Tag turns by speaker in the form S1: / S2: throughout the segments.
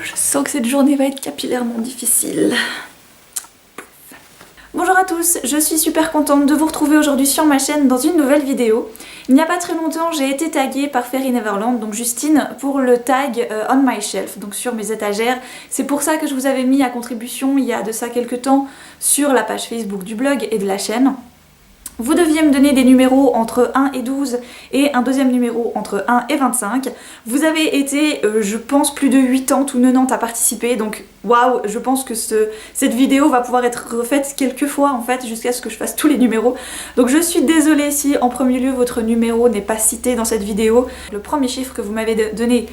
S1: Je sens que cette journée va être capillairement difficile. Bonjour à tous, je suis super contente de vous retrouver aujourd'hui sur ma chaîne dans une nouvelle vidéo. Il n'y a pas très longtemps, j'ai été taguée par Fairy Neverland, donc Justine, pour le tag On My Shelf, donc sur mes étagères. C'est pour ça que je vous avais mis à contribution il y a de ça quelques temps sur la page Facebook du blog et de la chaîne. Vous deviez me donner des numéros entre 1 et 12 et un deuxième numéro entre 1 et 25. Vous avez été, je pense, plus de 80 ou 90 à participer, donc waouh, je pense que cette vidéo va pouvoir être refaite quelques fois en fait, jusqu'à ce que je fasse tous les numéros. Donc je suis désolée si en premier lieu votre numéro n'est pas cité dans cette vidéo. Le premier chiffre que vous m'avez donné,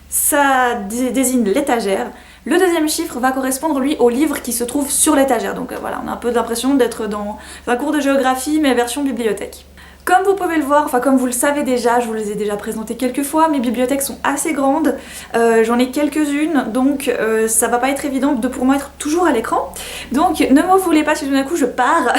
S1: ça désigne l'étagère. Le deuxième chiffre va correspondre lui au livre qui se trouve sur l'étagère, donc voilà, on a un peu l'impression d'être dans un cours de géographie mais version bibliothèque. Comme vous pouvez le voir, enfin comme vous le savez déjà, je vous les ai déjà présentées quelques fois, mes bibliothèques sont assez grandes, j'en ai quelques-unes, donc ça va pas être évident pour moi être toujours à l'écran. Donc ne m'en voulez pas si tout d'un coup je pars,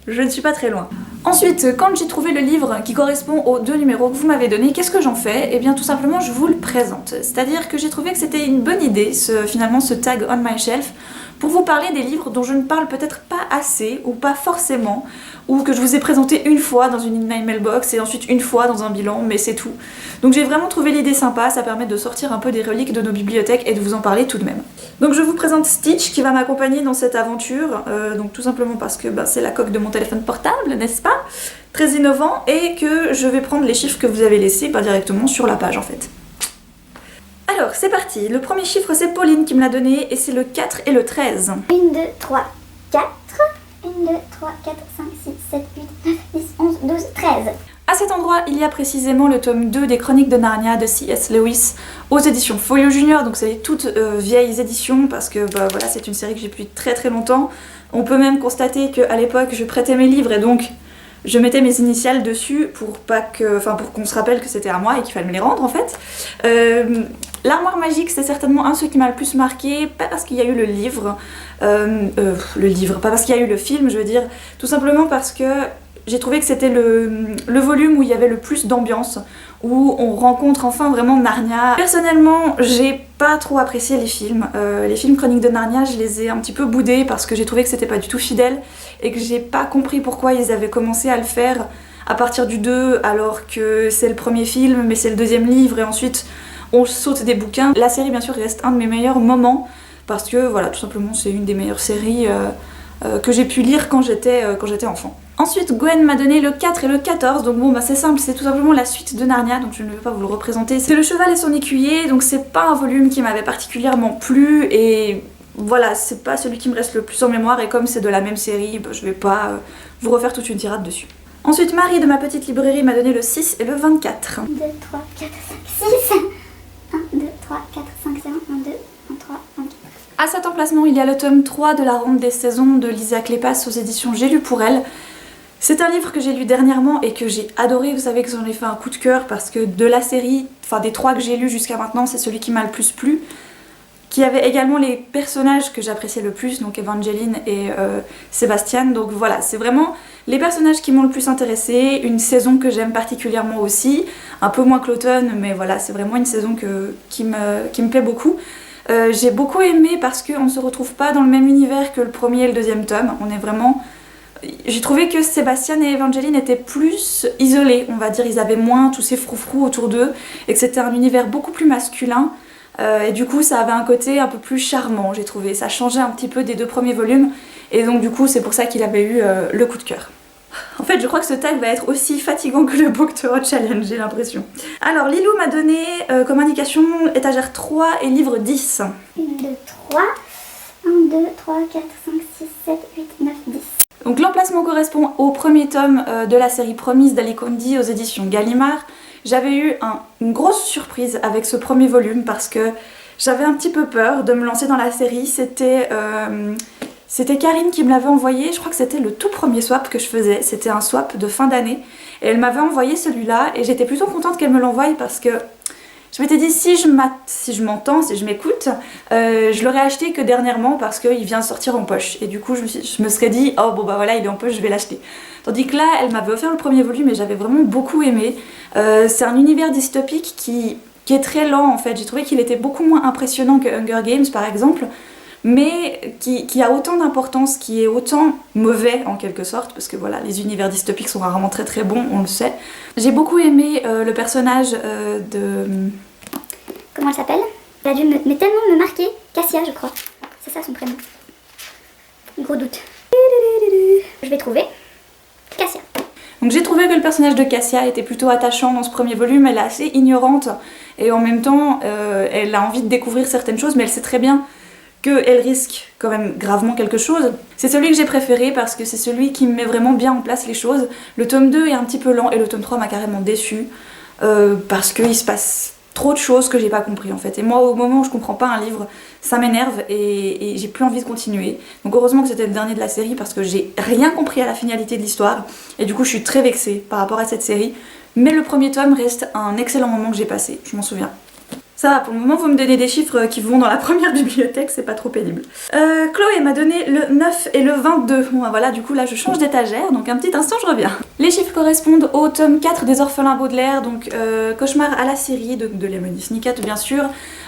S1: je ne suis pas très loin. Ensuite, quand j'ai trouvé le livre qui correspond aux deux numéros que vous m'avez donnés, qu'est-ce que j'en fais? Eh bien tout simplement je vous le présente. C'est-à-dire que j'ai trouvé que c'était une bonne idée, finalement ce tag On My Shelf, pour vous parler des livres dont je ne parle peut-être pas assez, ou pas forcément, ou que je vous ai présenté une fois dans une email box et ensuite une fois dans un bilan, mais c'est tout. Donc j'ai vraiment trouvé l'idée sympa, ça permet de sortir un peu des reliques de nos bibliothèques et de vous en parler tout de même. Donc je vous présente Stitch qui va m'accompagner dans cette aventure, donc tout simplement parce que c'est la coque de mon téléphone portable, n'est-ce pas? Très innovant, et que je vais prendre les chiffres que vous avez laissés directement sur la page en fait. Alors c'est parti, le premier chiffre c'est Pauline qui me l'a donné et c'est le 4 et le 13.
S2: 1, 2, 3, 4. 1, 2, 3, 4, 5, 6, 7, 8, 9, 10, 11, 12, 13.
S1: À cet endroit, il y a précisément le tome 2 des Chroniques de Narnia de C.S. Lewis aux éditions Folio Junior, donc c'est les toutes vieilles éditions parce que voilà, c'est une série que j'ai depuis très très longtemps. On peut même constater qu'à l'époque, je prêtais mes livres et donc je mettais mes initiales dessus pour qu'on se rappelle que c'était à moi et qu'il fallait me les rendre en fait. L'armoire magique, c'est certainement un de ceux qui m'a le plus marqué, pas parce qu'il y a eu le livre, pas parce qu'il y a eu le film, je veux dire, tout simplement parce que j'ai trouvé que c'était le volume où il y avait le plus d'ambiance, où on rencontre enfin vraiment Narnia. Personnellement, j'ai pas trop apprécié les films Chroniques de Narnia, je les ai un petit peu boudés parce que j'ai trouvé que c'était pas du tout fidèle et que j'ai pas compris pourquoi ils avaient commencé à le faire à partir du 2 alors que c'est le premier film mais c'est le deuxième livre et ensuite on saute des bouquins. La série bien sûr reste un de mes meilleurs moments parce que voilà, tout simplement c'est une des meilleures séries que j'ai pu lire quand j'étais enfant. Ensuite Gwen m'a donné le 4 et le 14, donc bon c'est simple, c'est tout simplement la suite de Narnia, donc je ne vais pas vous le représenter. C'est le cheval et son écuyer, donc c'est pas un volume qui m'avait particulièrement plu et voilà, c'est pas celui qui me reste le plus en mémoire et comme c'est de la même série, je vais pas vous refaire toute une tirade dessus. Ensuite Marie de ma petite librairie m'a donné le 6 et le 24.
S2: 1, 2, 3, 4, 5, 6. 1, 2, 3, 4, 5, 0, 1, 2, 1, 3, 1, 4.
S1: À cet emplacement, il y a le tome 3 de La Ronde des Saisons de Lisa Kleypas aux éditions J'ai lu pour elle. C'est un livre que j'ai lu dernièrement et que j'ai adoré, vous savez que j'en ai fait un coup de cœur parce que de la série, enfin des 3 que j'ai lus jusqu'à maintenant, c'est celui qui m'a le plus plu. Qui avait également les personnages que j'appréciais le plus, donc Evangeline et Sébastien, donc voilà, c'est vraiment les personnages qui m'ont le plus intéressée, une saison que j'aime particulièrement aussi, un peu moins que l'automne, mais voilà, c'est vraiment une saison qui me plaît beaucoup. J'ai beaucoup aimé parce qu'on ne se retrouve pas dans le même univers que le premier et le deuxième tome, on est vraiment... J'ai trouvé que Sébastien et Evangeline étaient plus isolés, on va dire, ils avaient moins tous ces froufrous autour d'eux, et que c'était un univers beaucoup plus masculin, et du coup ça avait un côté un peu plus charmant, j'ai trouvé, ça changeait un petit peu des 2 premiers volumes, et donc du coup c'est pour ça qu'il avait eu le coup de cœur. En fait je crois que ce tag va être aussi fatigant que le Booktoro Challenge, j'ai l'impression. Alors Lilou m'a donné comme indication étagère 3 et livre 10.
S2: 1, 2, 3. 1, 2, 3, 4, 5, 6, 7, 8, 9, 10.
S1: Donc l'emplacement correspond au premier tome de la série Promise d'Ali Kondi aux éditions Gallimard. J'avais eu une grosse surprise avec ce premier volume parce que j'avais un petit peu peur de me lancer dans la série. C'était Karine qui me l'avait envoyé, je crois que c'était le tout premier swap que je faisais, c'était un swap de fin d'année. Et elle m'avait envoyé celui-là et j'étais plutôt contente qu'elle me l'envoie parce que je m'étais dit si je m'entends, si je m'écoute, je l'aurais acheté que dernièrement parce qu'il vient de sortir en poche. Et du coup je me serais dit oh bon bah voilà il est en poche, je vais l'acheter. Tandis que là elle m'avait offert le premier volume et j'avais vraiment beaucoup aimé. C'est un univers dystopique qui qui est très lent en fait. J'ai trouvé qu'il était beaucoup moins impressionnant que Hunger Games par exemple, mais qui a autant d'importance, qui est autant mauvais en quelque sorte, parce que voilà, les univers dystopiques sont rarement très très bons, on le sait. J'ai beaucoup aimé le personnage de...
S2: Comment elle s'appelle? Elle a dû mais tellement me marquer. Cassia, je crois. C'est ça son prénom. Gros doute. Je vais trouver Cassia.
S1: Donc j'ai trouvé que le personnage de Cassia était plutôt attachant dans ce premier volume. Elle est assez ignorante et en même temps elle a envie de découvrir certaines choses, mais elle sait très bien qu'elle risque quand même gravement quelque chose. C'est celui que j'ai préféré parce que c'est celui qui met vraiment bien en place les choses. Le tome 2 est un petit peu lent et le tome 3 m'a carrément déçue parce qu'il se passe trop de choses que j'ai pas compris en fait. Et moi au moment où je comprends pas un livre, ça m'énerve et j'ai plus envie de continuer. Donc heureusement que c'était le dernier de la série parce que j'ai rien compris à la finalité de l'histoire et du coup je suis très vexée par rapport à cette série. Mais le premier tome reste un excellent moment que j'ai passé, je m'en souviens. Ça va, pour le moment vous me donnez des chiffres qui vont dans la première bibliothèque, c'est pas trop pénible. Chloé m'a donné le 9 et le 22. Bon voilà, du coup là je change d'étagère, donc un petit instant je reviens. Les chiffres correspondent au tome 4 des Orphelins Baudelaire, donc Cauchemar à la série de Lemony Snicket bien sûr.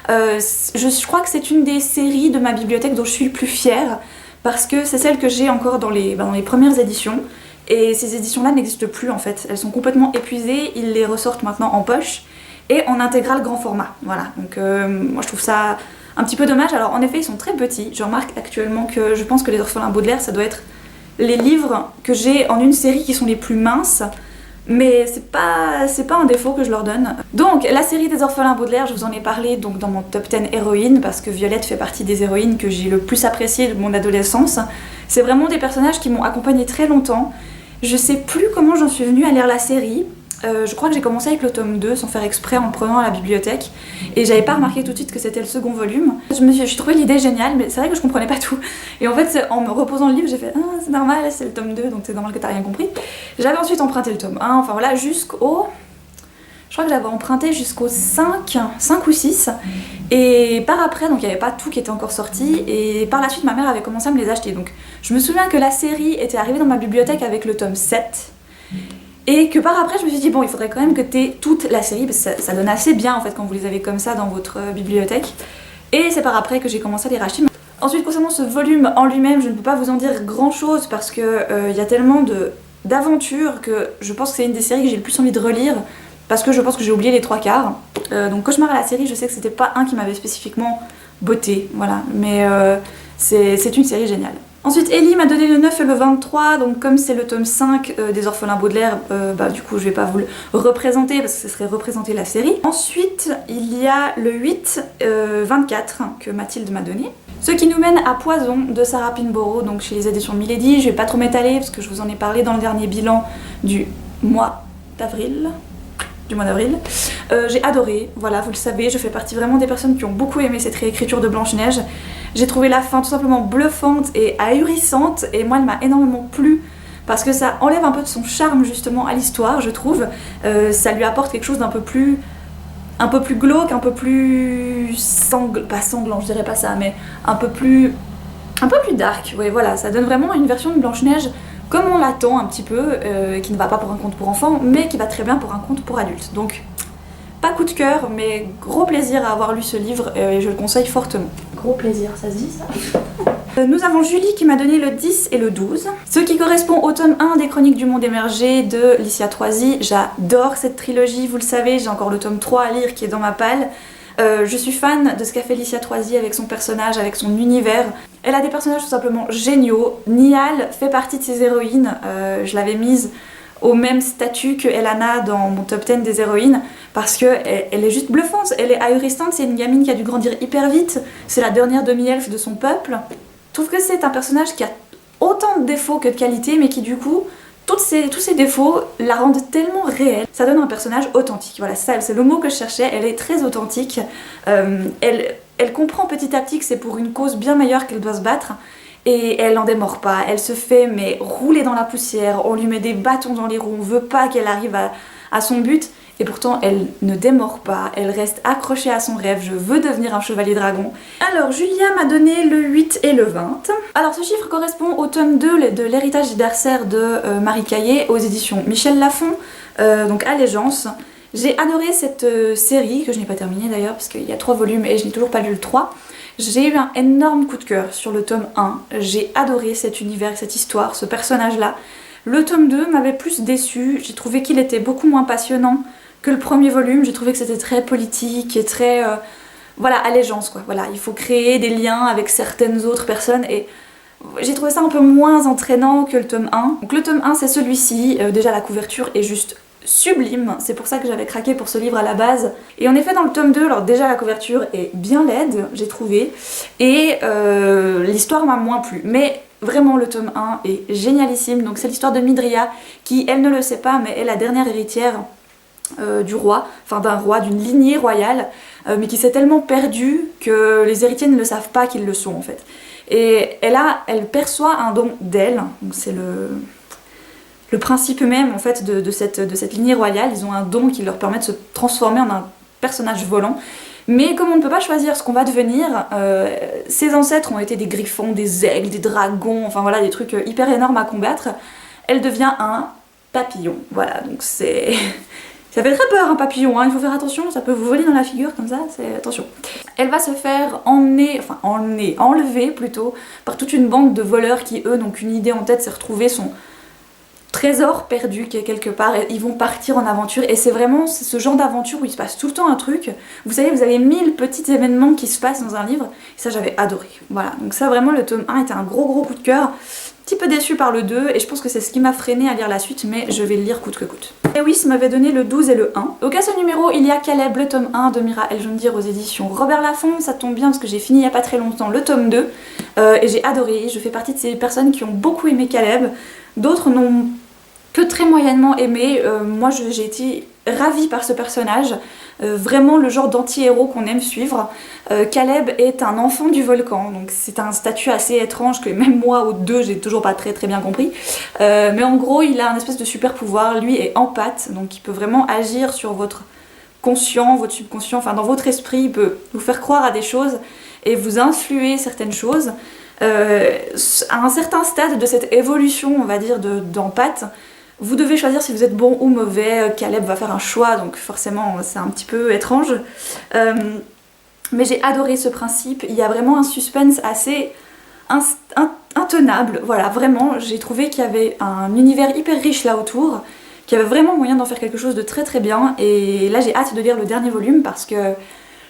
S1: Je crois que c'est une des séries de ma bibliothèque dont je suis le plus fière, parce que c'est celle que j'ai encore dans les premières éditions. Et ces éditions-là n'existent plus en fait, elles sont complètement épuisées, ils les ressortent maintenant en poche et en intégrale grand format, voilà. Donc moi je trouve ça un petit peu dommage. Alors en effet ils sont très petits, je remarque actuellement que je pense que les Orphelins Baudelaire ça doit être les livres que j'ai en une série qui sont les plus minces, mais c'est pas un défaut que je leur donne. Donc la série des Orphelins Baudelaire, je vous en ai parlé donc dans mon top 10 héroïnes, parce que Violette fait partie des héroïnes que j'ai le plus appréciées de mon adolescence. C'est vraiment des personnages qui m'ont accompagnée très longtemps. Je sais plus comment j'en suis venue à lire la série. Je crois que j'ai commencé avec le tome 2 sans faire exprès en le prenant à la bibliothèque et j'avais pas remarqué tout de suite que c'était le second volume. J'ai trouvé l'idée géniale, mais c'est vrai que je comprenais pas tout. Et en fait, en me reposant le livre, j'ai fait ah, c'est normal, c'est le tome 2 donc c'est normal que t'as rien compris. J'avais ensuite emprunté le tome 1, enfin voilà, jusqu'au... Je crois que j'avais emprunté jusqu'au 5 ou 6 et par après, donc il n'y avait pas tout qui était encore sorti et par la suite ma mère avait commencé à me les acheter. Donc je me souviens que la série était arrivée dans ma bibliothèque avec le tome 7. Et que par après je me suis dit bon il faudrait quand même que t'aies toute la série parce que ça donne assez bien en fait quand vous les avez comme ça dans votre bibliothèque. Et c'est par après que j'ai commencé à les racheter. Ensuite concernant ce volume en lui-même, je ne peux pas vous en dire grand chose parce que y a tellement d'aventures que je pense que c'est une des séries que j'ai le plus envie de relire parce que je pense que j'ai oublié les 3/4. Donc Cauchemar à la série, je sais que c'était pas un qui m'avait spécifiquement botté, voilà, mais c'est une série géniale. Ensuite, Ellie m'a donné le 9 et le 23, donc comme c'est le tome 5 des Orphelins Baudelaire, du coup je vais pas vous le représenter parce que ce serait représenter la série. Ensuite, il y a le 8, 24 que Mathilde m'a donné. Ce qui nous mène à Poison de Sarah Pinborough, donc chez les éditions Milady. Je vais pas trop m'étaler parce que je vous en ai parlé dans le dernier bilan du mois d'avril. J'ai adoré, voilà, vous le savez, je fais partie vraiment des personnes qui ont beaucoup aimé cette réécriture de Blanche-Neige. J'ai trouvé la fin tout simplement bluffante et ahurissante et moi elle m'a énormément plu parce que ça enlève un peu de son charme justement à l'histoire, je trouve. Ça lui apporte quelque chose d'un peu plus glauque, un peu plus pas sanglant, je dirais pas ça, mais un peu plus dark. Ouais, voilà, ça donne vraiment une version de Blanche-Neige comme on l'attend un petit peu, qui ne va pas pour un conte pour enfants, mais qui va très bien pour un conte pour adultes. Donc, pas coup de cœur, mais gros plaisir à avoir lu ce livre, et je le conseille fortement. Gros plaisir, ça se dit ça? Nous avons Julie qui m'a donné le 10 et le 12, ce qui correspond au tome 1 des Chroniques du Monde Émergé de Licia Troisi. J'adore cette trilogie, vous le savez, j'ai encore le tome 3 à lire qui est dans ma palle. Je suis fan de ce qu'a fait Licia Troisi avec son personnage, avec son univers. Elle a des personnages tout simplement géniaux. Niall fait partie de ses héroïnes. Je l'avais mise au même statut que Elana dans mon top 10 des héroïnes parce qu'elle est juste bluffante, elle est ahurissante, c'est une gamine qui a dû grandir hyper vite, c'est la dernière demi-elfe de son peuple. Je trouve que c'est un personnage qui a autant de défauts que de qualités mais qui du coup, tous ces défauts la rendent tellement réelle. Ça donne un personnage authentique, voilà, c'est le mot que je cherchais, elle est très authentique. Elle comprend petit à petit que c'est pour une cause bien meilleure qu'elle doit se battre et elle n'en démord pas, elle se fait mais rouler dans la poussière, on lui met des bâtons dans les roues, on veut pas qu'elle arrive à son but et pourtant elle ne démord pas, elle reste accrochée à son rêve, je veux devenir un chevalier dragon. Alors Julia m'a donné le 8 et le 20. Alors ce chiffre correspond au tome 2 de l'héritage d'Arcer de Marie Caillé aux éditions Michel Lafon, donc Allégeance. J'ai adoré cette série, que je n'ai pas terminée d'ailleurs, parce qu'il y a 3 volumes et je n'ai toujours pas lu le 3. J'ai eu un énorme coup de cœur sur le tome 1. J'ai adoré cet univers, cette histoire, ce personnage-là. Le tome 2 m'avait plus déçu. J'ai trouvé qu'il était beaucoup moins passionnant que le premier volume. J'ai trouvé que c'était très politique et très... voilà, allégeance quoi. Voilà, il faut créer des liens avec certaines autres personnes et... J'ai trouvé ça un peu moins entraînant que le tome 1. Donc le tome 1 c'est celui-ci, déjà la couverture est juste sublime, c'est pour ça que j'avais craqué pour ce livre à la base. Et en effet dans le tome 2, alors déjà la couverture est bien laide, j'ai trouvé, et l'histoire m'a moins plu. Mais vraiment le tome 1 est génialissime, donc c'est l'histoire de Midria qui, elle ne le sait pas, mais est la dernière héritière du roi, enfin d'un roi, d'une lignée royale, mais qui s'est tellement perdue que les héritiers ne le savent pas qu'ils le sont en fait. Et elle perçoit un don d'elle, donc c'est le principe même en fait de cette lignée royale. Ils ont un don qui leur permet de se transformer en un personnage volant. Mais comme on ne peut pas choisir ce qu'on va devenir, ses ancêtres ont été des griffons, des aigles, des dragons, enfin voilà des trucs hyper énormes à combattre. Elle devient un papillon, voilà, donc c'est... Ça fait très peur un papillon, hein. Il faut faire attention, ça peut vous voler dans la figure comme ça, attention. Elle va se faire enlever plutôt, par toute une bande de voleurs qui eux n'ont qu'une idée en tête, c'est retrouver son trésor perdu qui est quelque part, et ils vont partir en aventure et c'est vraiment ce genre d'aventure où il se passe tout le temps un truc. Vous savez, vous avez 1000 petits événements qui se passent dans un livre et ça j'avais adoré. Voilà, donc ça vraiment le tome 1 était un gros coup de cœur. Petit peu déçue par le 2 et je pense que c'est ce qui m'a freiné à lire la suite, mais je vais le lire coûte que coûte. Lewis m'avait donné le 12 et le 1. Donc à ce numéro il y a Caleb, le tome 1 de Mira El Jondir aux éditions Robert Laffont. Ça tombe bien parce que j'ai fini il n'y a pas très longtemps le tome 2 et j'ai adoré. Je fais partie de ces personnes qui ont beaucoup aimé Caleb, d'autres n'ont que très moyennement aimé. Moi j'ai été ravie par ce personnage, vraiment le genre d'anti-héros qu'on aime suivre. Caleb est un enfant du volcan, donc c'est un statut assez étrange que même moi au 2 j'ai toujours pas très bien compris. Mais en gros il a un espèce de super pouvoir, lui est empathe, donc il peut vraiment agir sur votre conscient, votre subconscient, enfin dans votre esprit, il peut vous faire croire à des choses et vous influer certaines choses. À un certain stade de cette évolution, on va dire, d'empathe, vous devez choisir si vous êtes bon ou mauvais. Caleb va faire un choix, donc forcément c'est un petit peu étrange. Mais j'ai adoré ce principe, il y a vraiment un suspense assez intenable. Voilà, vraiment, j'ai trouvé qu'il y avait un univers hyper riche là autour, qu'il y avait vraiment moyen d'en faire quelque chose de très bien. Et là j'ai hâte de lire le dernier volume parce que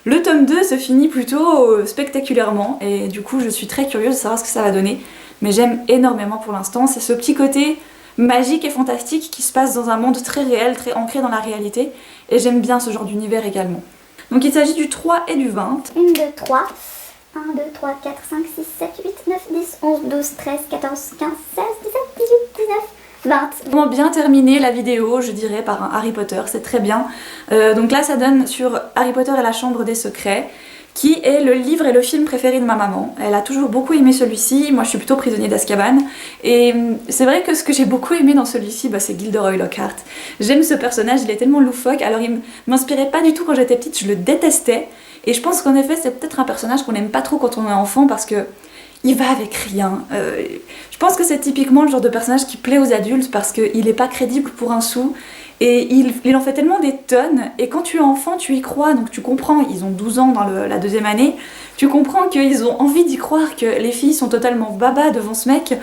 S1: le tome 2 se finit plutôt spectaculairement et du coup je suis très curieuse de savoir ce que ça va donner. Mais j'aime énormément pour l'instant, c'est ce petit côté magique et fantastique qui se passe dans un monde très réel, très ancré dans la réalité, et j'aime bien ce genre d'univers également. Donc il s'agit du 3 et du 20.
S2: 1, 2, 3. 1, 2, 3, 4, 5, 6, 7, 8, 9, 10, 11, 12, 13, 14, 15, 16, 17, 18, 19, 20.
S1: Vraiment bien terminé la vidéo, je dirais, par un Harry Potter, c'est très bien. Donc là ça donne sur Harry Potter et la Chambre des Secrets, qui est le livre et le film préféré de ma maman. Elle a toujours beaucoup aimé celui-ci, moi je suis plutôt prisonnier d'Azkaban. Et c'est vrai que ce que j'ai beaucoup aimé dans celui-ci, c'est Gilderoy Lockhart. J'aime ce personnage, il est tellement loufoque, alors il m'inspirait pas du tout quand j'étais petite, je le détestais. Et je pense qu'en effet c'est peut-être un personnage qu'on n'aime pas trop quand on est enfant parce que il va avec rien. Je pense que c'est typiquement le genre de personnage qui plaît aux adultes parce qu'il est pas crédible pour un sou. Et il en fait tellement des tonnes, et quand tu es enfant, tu y crois, donc tu comprends, ils ont 12 ans dans la deuxième année, tu comprends qu'ils ont envie d'y croire, que les filles sont totalement baba devant ce mec,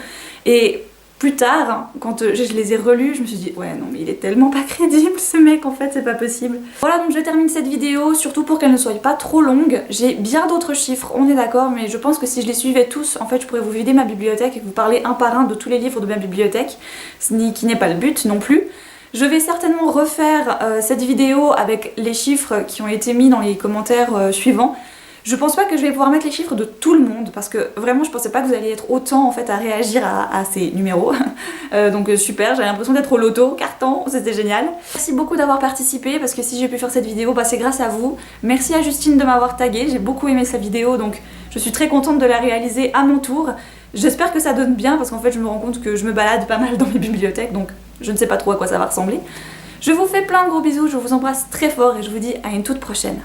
S1: et plus tard, quand je les ai relus, je me suis dit, ouais non mais il est tellement pas crédible ce mec, en fait c'est pas possible. Voilà, donc je termine cette vidéo, surtout pour qu'elle ne soit pas trop longue. J'ai bien d'autres chiffres, on est d'accord, mais je pense que si je les suivais tous, en fait je pourrais vous vider ma bibliothèque et vous parler un par un de tous les livres de ma bibliothèque, ce qui n'est pas le but non plus. Je vais certainement refaire cette vidéo avec les chiffres qui ont été mis dans les commentaires suivants. Je pense pas que je vais pouvoir mettre les chiffres de tout le monde parce que vraiment je pensais pas que vous alliez être autant en fait à réagir à ces numéros. Donc super, j'avais l'impression d'être au loto, carton, c'était génial. Merci beaucoup d'avoir participé parce que si j'ai pu faire cette vidéo, c'est grâce à vous. Merci à Justine de m'avoir tagué, j'ai beaucoup aimé sa vidéo donc je suis très contente de la réaliser à mon tour. J'espère que ça donne bien parce qu'en fait je me rends compte que je me balade pas mal dans mes bibliothèques donc je ne sais pas trop à quoi ça va ressembler. Je vous fais plein de gros bisous, je vous embrasse très fort et je vous dis à une toute prochaine.